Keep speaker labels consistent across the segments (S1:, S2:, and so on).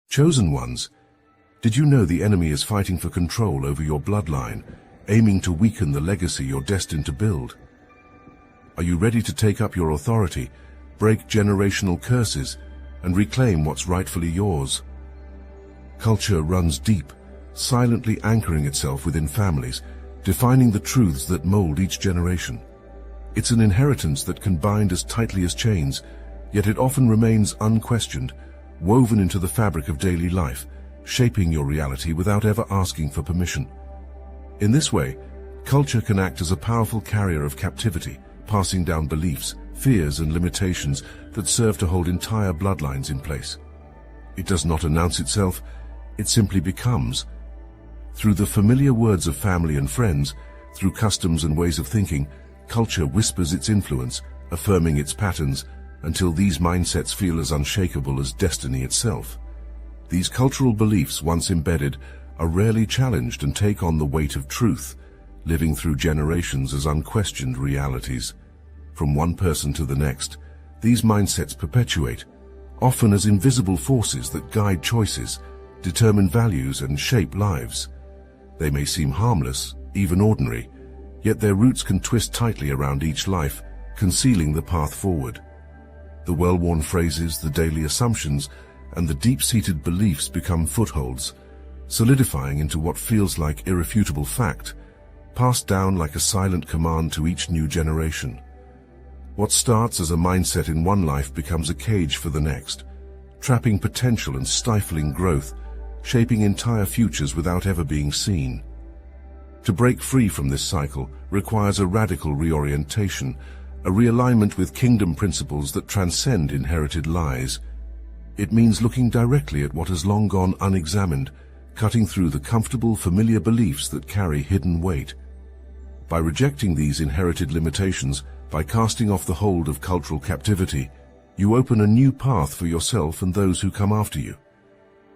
S1: Chosen ones, did you know the enemy is fighting for control over your bloodline, aiming to weaken the legacy you're destined to build? Are you ready to take up your authority, break generational curses, and reclaim what's rightfully yours? Culture runs deep, silently anchoring itself within families, defining the truths that mold each generation. It's an inheritance that can bind as tightly as chains, yet it often remains unquestioned, woven into the fabric of daily life, shaping your reality without ever asking for permission. In this way, culture can act as a powerful carrier of captivity, passing down beliefs, fears, and limitations that serve to hold entire bloodlines in place. It does not announce itself, it simply becomes. Through the familiar words of family and friends, through customs and ways of thinking, culture whispers its influence, affirming its patterns, until these mindsets feel as unshakable as destiny itself. These cultural beliefs, once embedded, are rarely challenged and take on the weight of truth, living through generations as unquestioned realities. From one person to the next, these mindsets perpetuate, often as invisible forces that guide choices, determine values, and shape lives. They may seem harmless, even ordinary, yet their roots can twist tightly around each life, concealing the path forward. The well-worn phrases, the daily assumptions, and the deep-seated beliefs become footholds, solidifying into what feels like irrefutable fact, passed down like a silent command to each new generation. What starts as a mindset in one life becomes a cage for the next, trapping potential and stifling growth, shaping entire futures without ever being seen. To break free from this cycle requires a radical reorientation, a realignment with kingdom principles that transcend inherited lies. It means looking directly at what has long gone unexamined, cutting through the comfortable, familiar beliefs that carry hidden weight. By rejecting these inherited limitations, by casting off the hold of cultural captivity, you open a new path for yourself and those who come after you.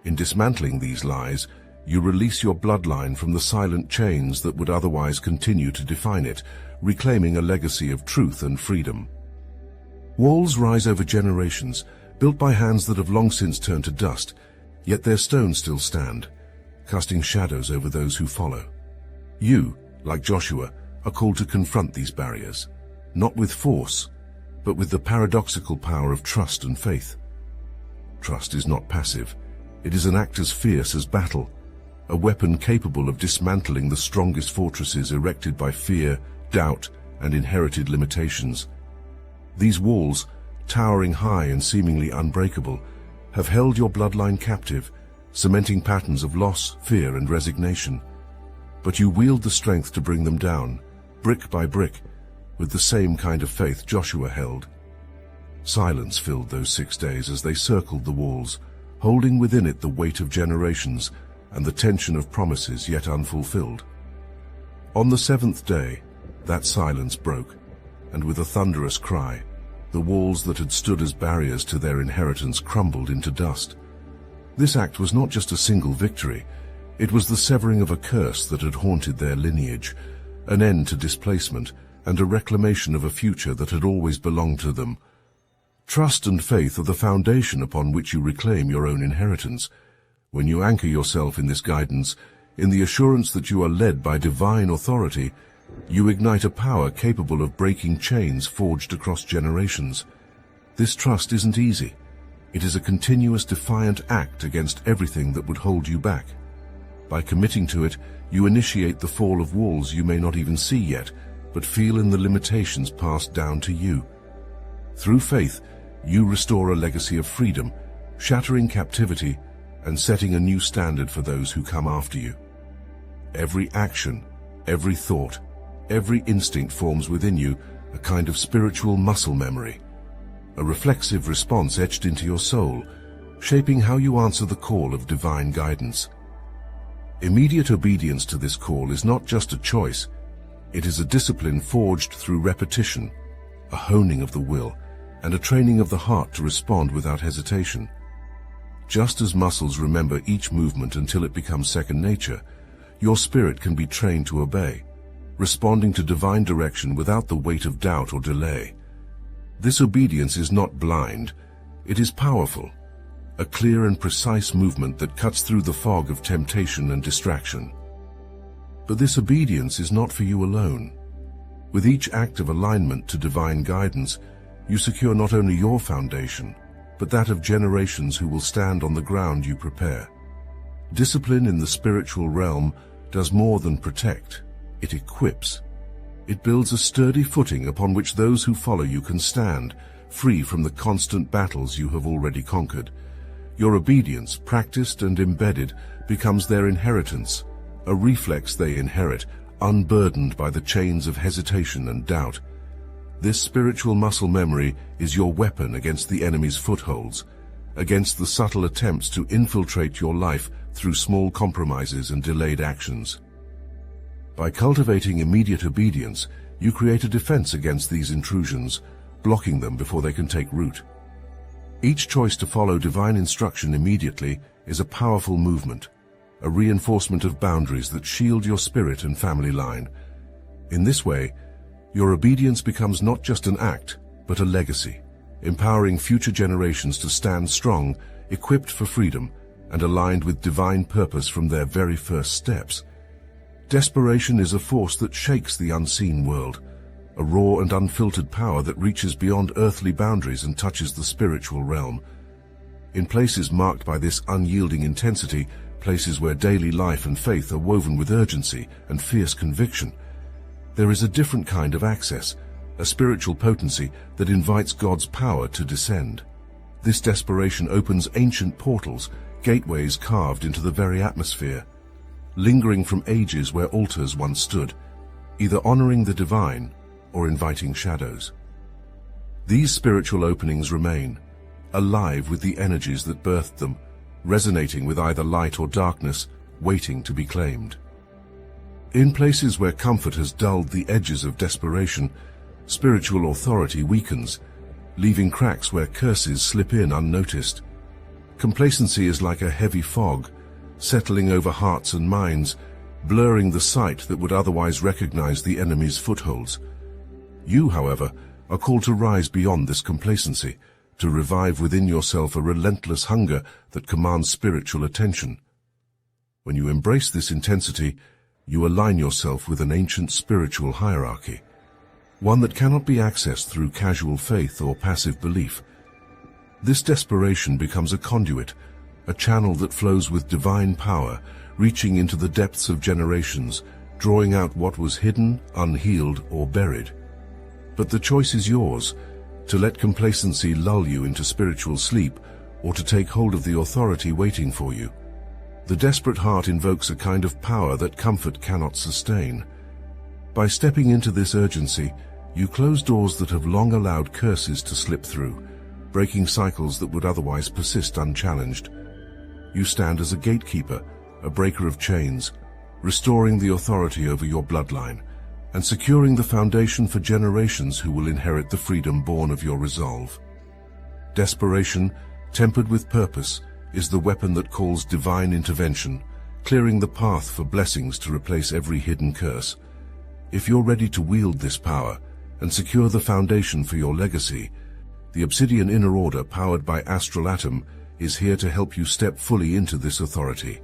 S1: In dismantling these lies, you release your bloodline from the silent chains that would otherwise continue to define it, reclaiming a legacy of truth and freedom. Walls rise over generations, built by hands that have long since turned to dust, yet their stones still stand, casting shadows over those who follow. You, like Joshua, are called to confront these barriers, not with force, but with the paradoxical power of trust and faith. Trust is not passive. It is an act as fierce as battle, a weapon capable of dismantling the strongest fortresses erected by fear, doubt, and inherited limitations. These walls, towering high and seemingly unbreakable, have held your bloodline captive, cementing patterns of loss, fear, and resignation. But you wield the strength to bring them down, brick by brick, with the same kind of faith Joshua held. Silence filled those 6 days as they circled the walls, holding within it the weight of generations and the tension of promises yet unfulfilled. On the 7th day, that silence broke, and with a thunderous cry, the walls that had stood as barriers to their inheritance crumbled into dust. This act was not just a single victory, it was the severing of a curse that had haunted their lineage, an end to displacement, and a reclamation of a future that had always belonged to them. Trust and faith are the foundation upon which you reclaim your own inheritance. When you anchor yourself in this guidance, in the assurance that you are led by divine authority, you ignite a power capable of breaking chains forged across generations. This trust isn't easy. It is a continuous defiant act against everything that would hold you back. By committing to it, you initiate the fall of walls you may not even see yet, but feel in the limitations passed down to you. Through faith, you restore a legacy of freedom, shattering captivity and setting a new standard for those who come after you. Every action, every thought, every instinct forms within you a kind of spiritual muscle memory, a reflexive response etched into your soul, shaping how you answer the call of divine guidance. Immediate obedience to this call is not just a choice, it is a discipline forged through repetition, a honing of the will, and a training of the heart to respond without hesitation. Just as muscles remember each movement until it becomes second nature, your spirit can be trained to obey, responding to divine direction without the weight of doubt or delay. This obedience is not blind, it is powerful. a clear and precise movement that cuts through the fog of temptation and distraction. But this obedience is not for you alone. With each act of alignment to divine guidance, you secure not only your foundation, but that of generations who will stand on the ground you prepare. Discipline in the spiritual realm does more than protect, it equips. It builds a sturdy footing upon which those who follow you can stand, free from the constant battles you have already conquered. Your obedience, practiced and embedded, becomes their inheritance, a reflex they inherit, unburdened by the chains of hesitation and doubt. This spiritual muscle memory is your weapon against the enemy's footholds, against the subtle attempts to infiltrate your life through small compromises and delayed actions. By cultivating immediate obedience, you create a defense against these intrusions, blocking them before they can take root. Each choice to follow divine instruction immediately is a powerful movement, a reinforcement of boundaries that shield your spirit and family line. In this way, your obedience becomes not just an act, but a legacy, empowering future generations to stand strong, equipped for freedom, and aligned with divine purpose from their very first steps. Desperation is a force that shakes the unseen world, a raw and unfiltered power that reaches beyond earthly boundaries and touches the spiritual realm. In places marked by this unyielding intensity, places where daily life and faith are woven with urgency and fierce conviction, there is a different kind of access, a spiritual potency that invites God's power to descend. This desperation opens ancient portals, gateways carved into the very atmosphere, lingering from ages where altars once stood, either honoring the divine or inviting shadows. These spiritual openings remain, alive with the energies that birthed them, resonating with either light or darkness, waiting to be claimed. In places where comfort has dulled the edges of desperation, spiritual authority weakens, leaving cracks where curses slip in unnoticed. Complacency is like a heavy fog, settling over hearts and minds, blurring the sight that would otherwise recognize the enemy's footholds. You, however, are called to rise beyond this complacency, to revive within yourself a relentless hunger that commands spiritual attention. When you embrace this intensity, you align yourself with an ancient spiritual hierarchy, one that cannot be accessed through casual faith or passive belief. This desperation becomes a conduit, a channel that flows with divine power, reaching into the depths of generations, drawing out what was hidden, unhealed, or buried. But the choice is yours, to let complacency lull you into spiritual sleep, or to take hold of the authority waiting for you. The desperate heart invokes a kind of power that comfort cannot sustain. By stepping into this urgency, you close doors that have long allowed curses to slip through, breaking cycles that would otherwise persist unchallenged. You stand as a gatekeeper, a breaker of chains, restoring the authority over your bloodline, and securing the foundation for generations who will inherit the freedom born of your resolve. Desperation, tempered with purpose, is the weapon that calls divine intervention, clearing the path for blessings to replace every hidden curse. If you're ready to wield this power and secure the foundation for your legacy, the Obsidian Inner Order, powered by Astral Atom, is here to help you step fully into this authority.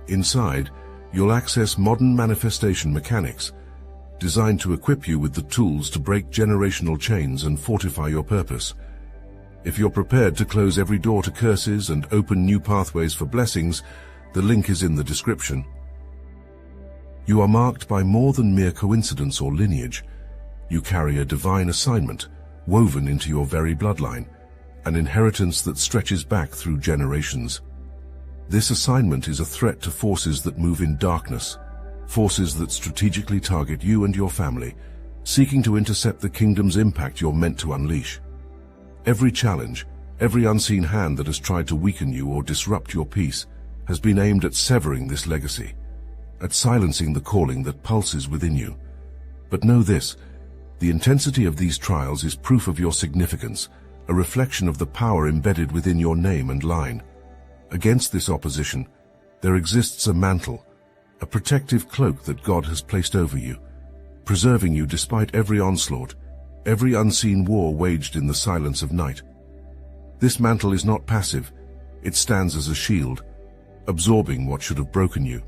S1: Inside, you'll access modern manifestation mechanics, designed to equip you with the tools to break generational chains and fortify your purpose. If you're prepared to close every door to curses and open new pathways for blessings, the link is in the description. You are marked by more than mere coincidence or lineage. You carry a divine assignment, woven into your very bloodline, an inheritance that stretches back through generations. This assignment is a threat to forces that move in darkness, forces that strategically target you and your family, seeking to intercept the kingdom's impact you're meant to unleash. Every challenge, every unseen hand that has tried to weaken you or disrupt your peace, has been aimed at severing this legacy, at silencing the calling that pulses within you. But know this, the intensity of these trials is proof of your significance, a reflection of the power embedded within your name and line. Against this opposition, there exists a mantle, a protective cloak that God has placed over you, preserving you despite every onslaught, every unseen war waged in the silence of night. This mantle is not passive, It stands as a shield, absorbing what should have broken you,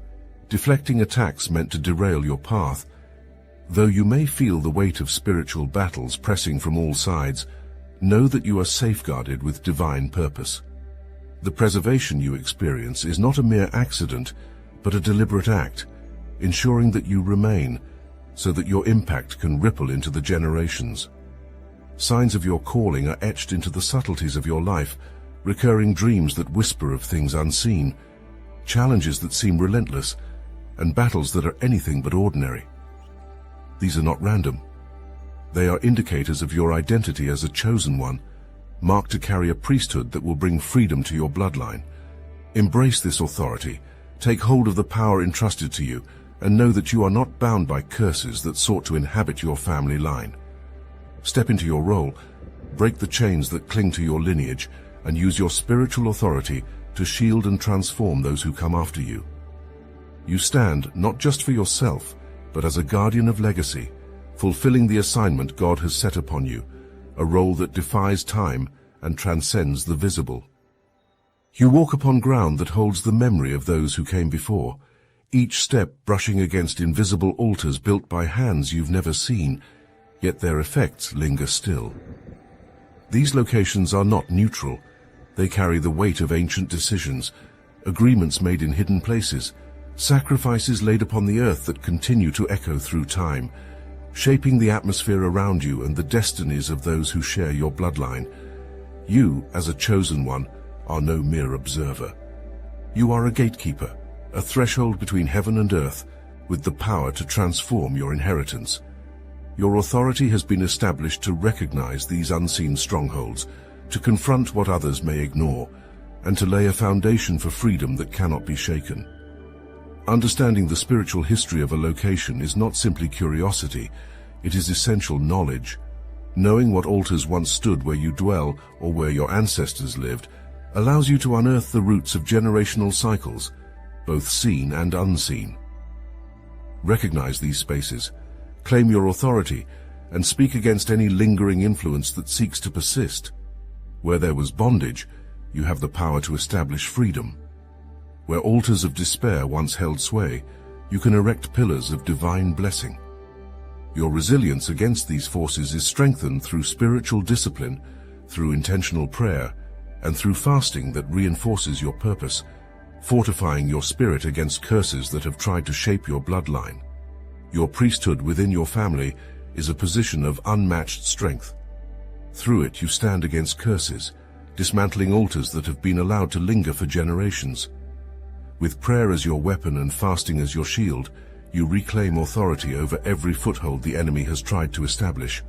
S1: deflecting attacks meant to derail your path. Though you may feel the weight of spiritual battles pressing from all sides, know that you are safeguarded with divine purpose. The preservation you experience is not a mere accident, but a deliberate act, ensuring that you remain, so that your impact can ripple into the generations. Signs of your calling are etched into the subtleties of your life, recurring dreams that whisper of things unseen, challenges that seem relentless, and battles that are anything but ordinary. These are not random. They are indicators of your identity as a chosen one, marked to carry a priesthood that will bring freedom to your bloodline. Embrace this authority, take hold of the power entrusted to you, and know that you are not bound by curses that sought to inhabit your family line. Step into your role, break the chains that cling to your lineage, and use your spiritual authority to shield and transform those who come after you. You stand not just for yourself, but as a guardian of legacy, fulfilling the assignment God has set upon you, a role that defies time and transcends the visible. You walk upon ground that holds the memory of those who came before, each step brushing against invisible altars built by hands you've never seen, yet their effects linger still. These locations are not neutral. They carry the weight of ancient decisions, agreements made in hidden places, sacrifices laid upon the earth that continue to echo through time, shaping the atmosphere around you and the destinies of those who share your bloodline. You, as a chosen one, are no mere observer. You are a gatekeeper, a threshold between heaven and earth, with the power to transform your inheritance. Your authority has been established to recognize these unseen strongholds, to confront what others may ignore, and to lay a foundation for freedom that cannot be shaken. Understanding the spiritual history of a location is not simply curiosity, it is essential knowledge. Knowing what altars once stood where you dwell or where your ancestors lived allows you to unearth the roots of generational cycles, both seen and unseen. Recognize these spaces, claim your authority, and speak against any lingering influence that seeks to persist. Where there was bondage, you have the power to establish freedom. Where altars of despair once held sway, you can erect pillars of divine blessing. Your resilience against these forces is strengthened through spiritual discipline, through intentional prayer, and through fasting that reinforces your purpose, fortifying your spirit against curses that have tried to shape your bloodline. Your priesthood within your family is a position of unmatched strength. Through it you stand against curses, dismantling altars that have been allowed to linger for generations. With prayer as your weapon and fasting as your shield, you reclaim authority over every foothold the enemy has tried to establish.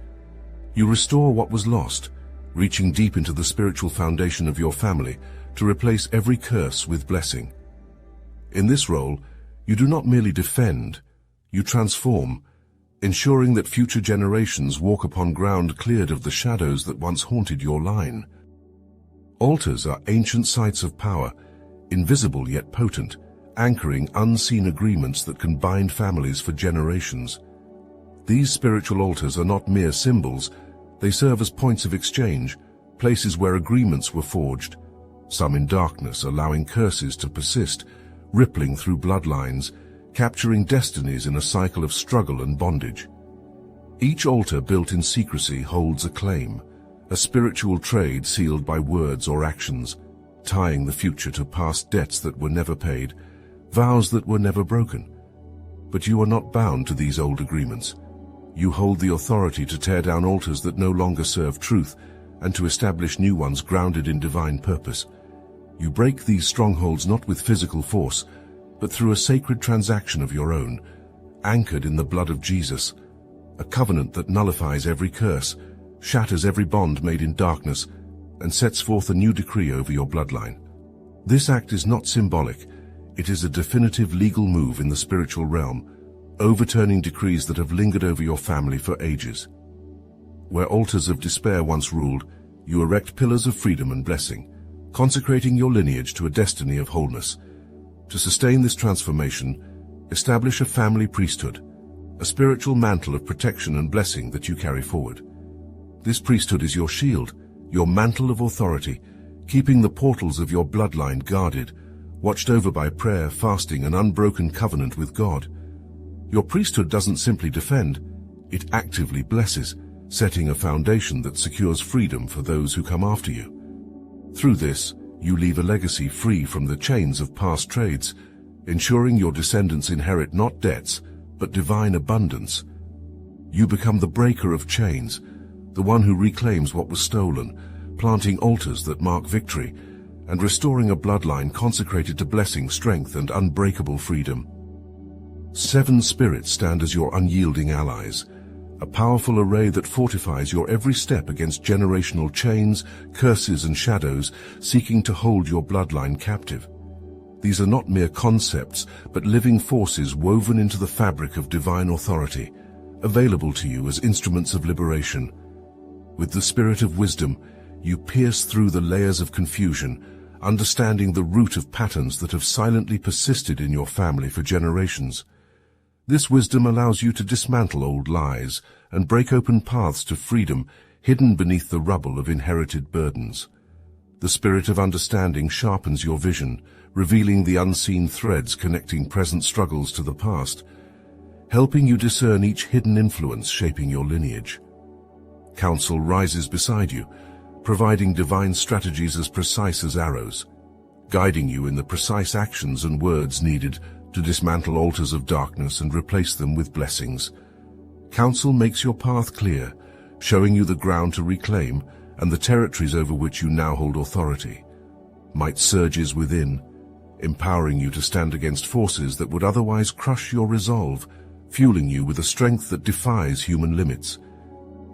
S1: You restore what was lost, reaching deep into the spiritual foundation of your family to replace every curse with blessing. In this role, you do not merely defend, you transform, ensuring that future generations walk upon ground cleared of the shadows that once haunted your line. Altars are ancient sites of power, invisible yet potent, anchoring unseen agreements that can bind families for generations. These spiritual altars are not mere symbols, they serve as points of exchange, places where agreements were forged, some in darkness, allowing curses to persist, rippling through bloodlines, capturing destinies in a cycle of struggle and bondage. Each altar built in secrecy holds a claim, a spiritual trade sealed by words or actions, tying the future to past debts that were never paid, vows that were never broken. But you are not bound to these old agreements. You hold the authority to tear down altars that no longer serve truth and to establish new ones grounded in divine purpose. You break these strongholds not with physical force, but through a sacred transaction of your own, anchored in the blood of Jesus, a covenant that nullifies every curse, shatters every bond made in darkness, and sets forth a new decree over your bloodline. This act is not symbolic, it is a definitive legal move in the spiritual realm, overturning decrees that have lingered over your family for ages. Where altars of despair once ruled, you erect pillars of freedom and blessing, consecrating your lineage to a destiny of wholeness. To sustain this transformation, establish a family priesthood, a spiritual mantle of protection and blessing that you carry forward. This priesthood is your shield, your mantle of authority, keeping the portals of your bloodline guarded, watched over by prayer, fasting, and unbroken covenant with God. Your priesthood doesn't simply defend, it actively blesses, setting a foundation that secures freedom for those who come after you. Through this, you leave a legacy free from the chains of past trades, ensuring your descendants inherit not debts, but divine abundance. You become the breaker of chains, the one who reclaims what was stolen, planting altars that mark victory, and restoring a bloodline consecrated to blessing, strength, and unbreakable freedom. 7 spirits stand as your unyielding allies, a powerful array that fortifies your every step against generational chains, curses, and shadows seeking to hold your bloodline captive. These are not mere concepts, but living forces woven into the fabric of divine authority, available to you as instruments of liberation. With the spirit of wisdom, you pierce through the layers of confusion, understanding the root of patterns that have silently persisted in your family for generations. This wisdom allows you to dismantle old lies and break open paths to freedom hidden beneath the rubble of inherited burdens. The spirit of understanding sharpens your vision, revealing the unseen threads connecting present struggles to the past, helping you discern each hidden influence shaping your lineage. Counsel rises beside you, providing divine strategies as precise as arrows, guiding you in the precise actions and words needed to dismantle altars of darkness and replace them with blessings. Counsel makes your path clear, showing you the ground to reclaim and the territories over which you now hold authority. Might surges within, empowering you to stand against forces that would otherwise crush your resolve, fueling you with a strength that defies human limits.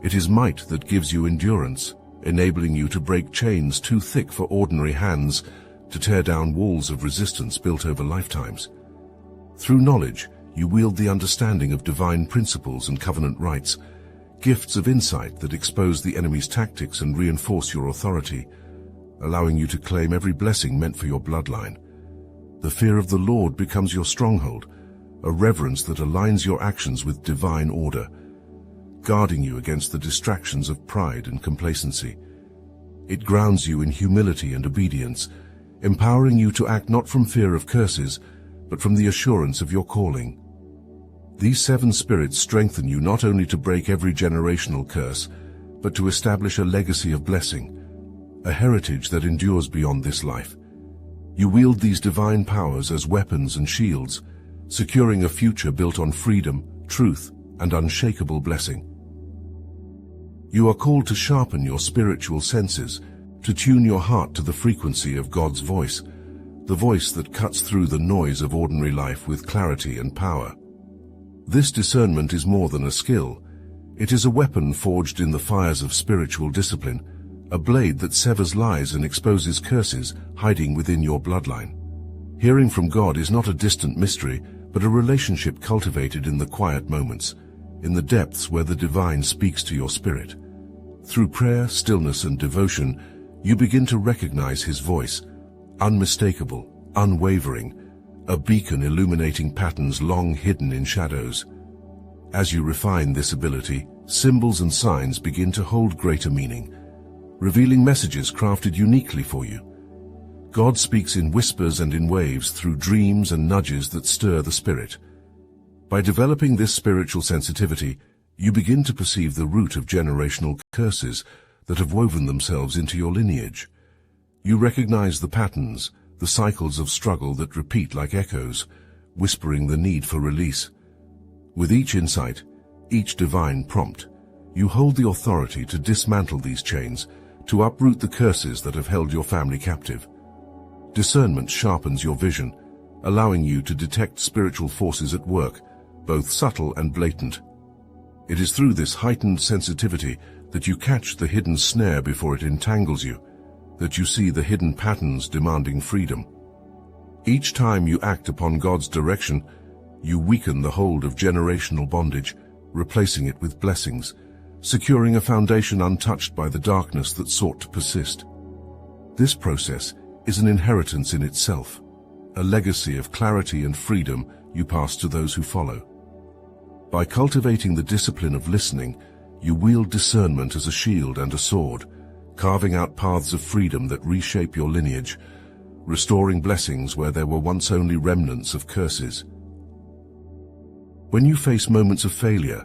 S1: It is might that gives you endurance, enabling you to break chains too thick for ordinary hands, to tear down walls of resistance built over lifetimes. Through knowledge, you wield the understanding of divine principles and covenant rights, gifts of insight that expose the enemy's tactics and reinforce your authority, allowing you to claim every blessing meant for your bloodline. The fear of the Lord becomes your stronghold, a reverence that aligns your actions with divine order, guarding you against the distractions of pride and complacency. It grounds you in humility and obedience, empowering you to act not from fear of curses, but from the assurance of your calling. These 7 spirits strengthen you not only to break every generational curse, but to establish a legacy of blessing, a heritage that endures beyond this life. You wield these divine powers as weapons and shields, securing a future built on freedom, truth, and unshakable blessing. You are called to sharpen your spiritual senses, to tune your heart to the frequency of God's voice, the voice that cuts through the noise of ordinary life with clarity and power. This discernment is more than a skill. It is a weapon forged in the fires of spiritual discipline, a blade that severs lies and exposes curses hiding within your bloodline. Hearing from God is not a distant mystery, but a relationship cultivated in the quiet moments, in the depths where the divine speaks to your spirit. Through prayer, stillness, and devotion, you begin to recognize His voice, unmistakable, unwavering, a beacon illuminating patterns long hidden in shadows. As you refine this ability, symbols and signs begin to hold greater meaning, revealing messages crafted uniquely for you. God speaks in whispers and in waves through dreams and nudges that stir the spirit. By developing this spiritual sensitivity, you begin to perceive the root of generational curses that have woven themselves into your lineage. You recognize the patterns, the cycles of struggle that repeat like echoes, whispering the need for release. With each insight, each divine prompt, you hold the authority to dismantle these chains, to uproot the curses that have held your family captive. Discernment sharpens your vision, allowing you to detect spiritual forces at work, both subtle and blatant. It is through this heightened sensitivity that you catch the hidden snare before it entangles you, that you see the hidden patterns demanding freedom. Each time you act upon God's direction, you weaken the hold of generational bondage, replacing it with blessings, securing a foundation untouched by the darkness that sought to persist. This process is an inheritance in itself, a legacy of clarity and freedom you pass to those who follow. By cultivating the discipline of listening, you wield discernment as a shield and a sword, carving out paths of freedom that reshape your lineage, restoring blessings where there were once only remnants of curses. When you face moments of failure,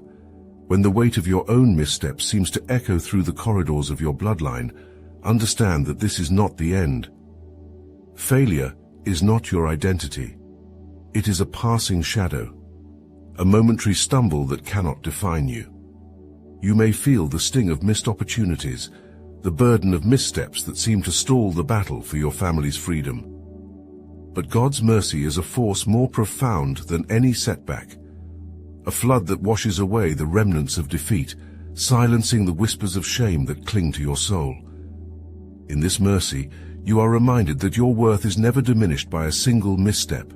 S1: when the weight of your own missteps seems to echo through the corridors of your bloodline, understand that this is not the end. Failure is not your identity. It is a passing shadow, a momentary stumble that cannot define you. You may feel the sting of missed opportunities, the burden of missteps that seem to stall the battle for your family's freedom. But God's mercy is a force more profound than any setback, a flood that washes away the remnants of defeat, silencing the whispers of shame that cling to your soul. In this mercy, you are reminded that your worth is never diminished by a single misstep.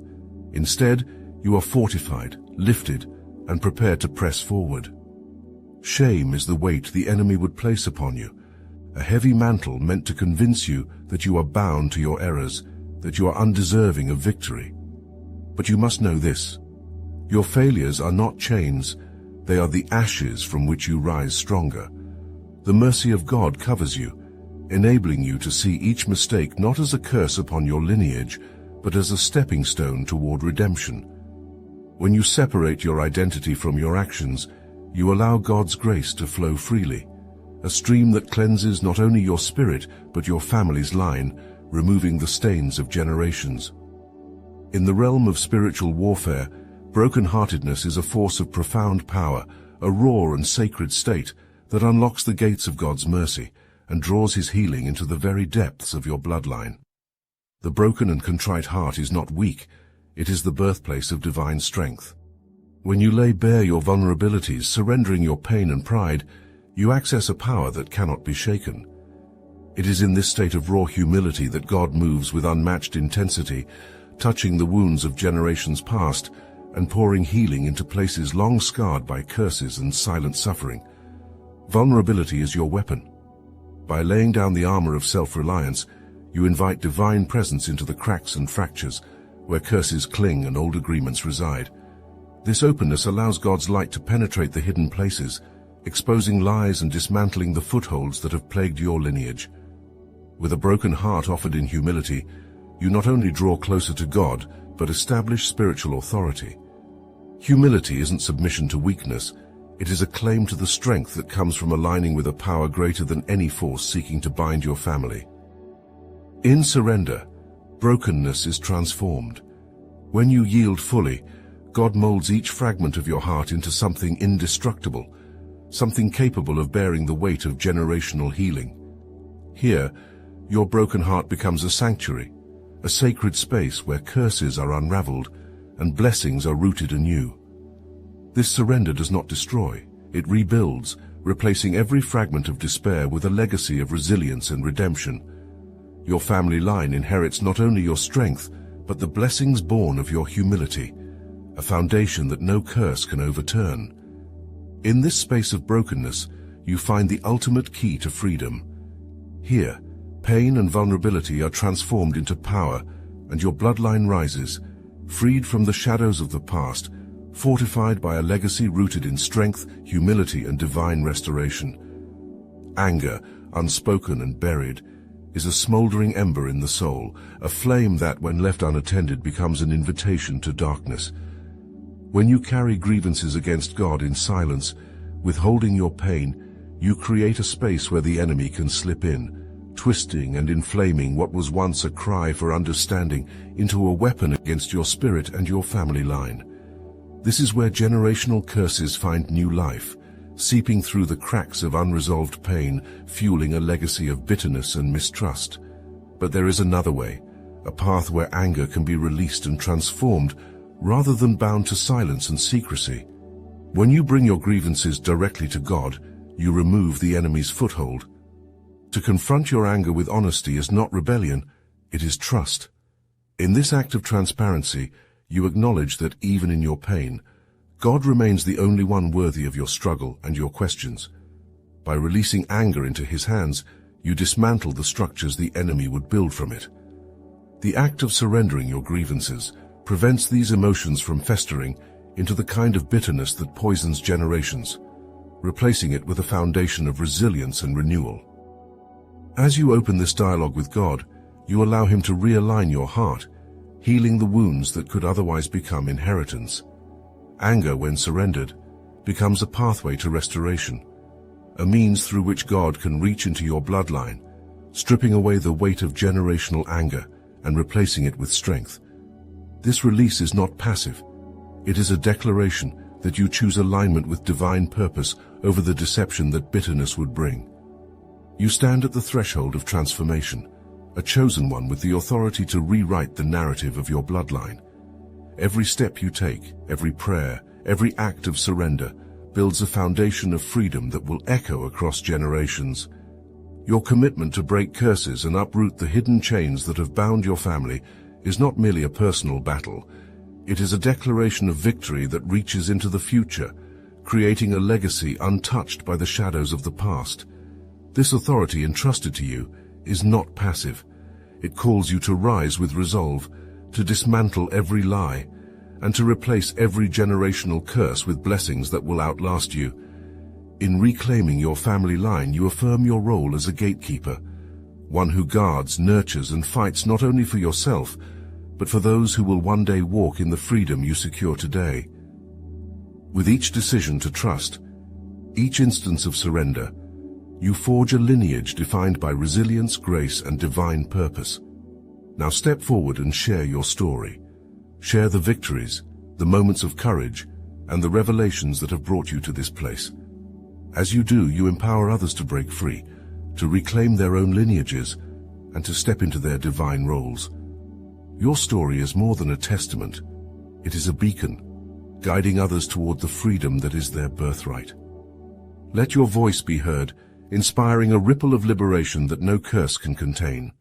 S1: Instead, you are fortified, lifted, and prepared to press forward. Shame is the weight the enemy would place upon you, a heavy mantle meant to convince you that you are bound to your errors, that you are undeserving of victory. But you must know this: your failures are not chains, they are the ashes from which you rise stronger. The mercy of God covers you, enabling you to see each mistake not as a curse upon your lineage, but as a stepping stone toward redemption. When you separate your identity from your actions, you allow God's grace to flow freely, a stream that cleanses not only your spirit, but your family's line, removing the stains of generations. In the realm of spiritual warfare, brokenheartedness is a force of profound power, a raw and sacred state that unlocks the gates of God's mercy and draws His healing into the very depths of your bloodline. The broken and contrite heart is not weak, it is the birthplace of divine strength. When you lay bare your vulnerabilities, surrendering your pain and pride, you access a power that cannot be shaken. It is in this state of raw humility that God moves with unmatched intensity, touching the wounds of generations past and pouring healing into places long scarred by curses and silent suffering. Vulnerability is your weapon. By laying down the armor of self-reliance, you invite divine presence into the cracks and fractures where curses cling and old agreements reside. This openness allows God's light to penetrate the hidden places, exposing lies and dismantling the footholds that have plagued your lineage. With a broken heart offered in humility, you not only draw closer to God, but establish spiritual authority. Humility isn't submission to weakness, it is a claim to the strength that comes from aligning with a power greater than any force seeking to bind your family. In surrender, brokenness is transformed. When you yield fully, God molds each fragment of your heart into something indestructible, something capable of bearing the weight of generational healing. Here, your broken heart becomes a sanctuary, a sacred space where curses are unraveled and blessings are rooted anew. This surrender does not destroy, it rebuilds, replacing every fragment of despair with a legacy of resilience and redemption. Your family line inherits not only your strength, but the blessings born of your humility, a foundation that no curse can overturn. In this space of brokenness, you find the ultimate key to freedom. Here, pain and vulnerability are transformed into power, and your bloodline rises, freed from the shadows of the past, fortified by a legacy rooted in strength, humility, and divine restoration. Anger, unspoken and buried, is a smoldering ember in the soul, a flame that, when left unattended, becomes an invitation to darkness. When you carry grievances against God in silence, withholding your pain, you create a space where the enemy can slip in, twisting and inflaming what was once a cry for understanding into a weapon against your spirit and your family line. This is where generational curses find new life, seeping through the cracks of unresolved pain, fueling a legacy of bitterness and mistrust. But there is another way, a path where anger can be released and transformed, rather than bound to silence and secrecy. When you bring your grievances directly to God, you remove the enemy's foothold. To confront your anger with honesty is not rebellion, it is trust. In this act of transparency, you acknowledge that even in your pain, God remains the only one worthy of your struggle and your questions. By releasing anger into His hands, you dismantle the structures the enemy would build from it. The act of surrendering your grievances prevents these emotions from festering into the kind of bitterness that poisons generations, replacing it with a foundation of resilience and renewal. As you open this dialogue with God, you allow Him to realign your heart, healing the wounds that could otherwise become inheritance. Anger, when surrendered, becomes a pathway to restoration, a means through which God can reach into your bloodline, stripping away the weight of generational anger and replacing it with strength. This release is not passive. It is a declaration that you choose alignment with divine purpose over the deception that bitterness would bring. You stand at the threshold of transformation, a chosen one with the authority to rewrite the narrative of your bloodline. Every step you take, every prayer, every act of surrender builds a foundation of freedom that will echo across generations. Your commitment to break curses and uproot the hidden chains that have bound your family is not merely a personal battle. It is a declaration of victory that reaches into the future, creating a legacy untouched by the shadows of the past. This authority entrusted to you is not passive. It calls you to rise with resolve, to dismantle every lie, and to replace every generational curse with blessings that will outlast you. In reclaiming your family line, you affirm your role as a gatekeeper, one who guards, nurtures, and fights not only for yourself, but for those who will one day walk in the freedom you secure today. With each decision to trust, each instance of surrender, you forge a lineage defined by resilience, grace, and divine purpose. Now step forward and share your story. Share the victories, the moments of courage, and the revelations that have brought you to this place. As you do, you empower others to break free, to reclaim their own lineages, and to step into their divine roles. Your story is more than a testament. It is a beacon, guiding others toward the freedom that is their birthright. Let your voice be heard, inspiring a ripple of liberation that no curse can contain.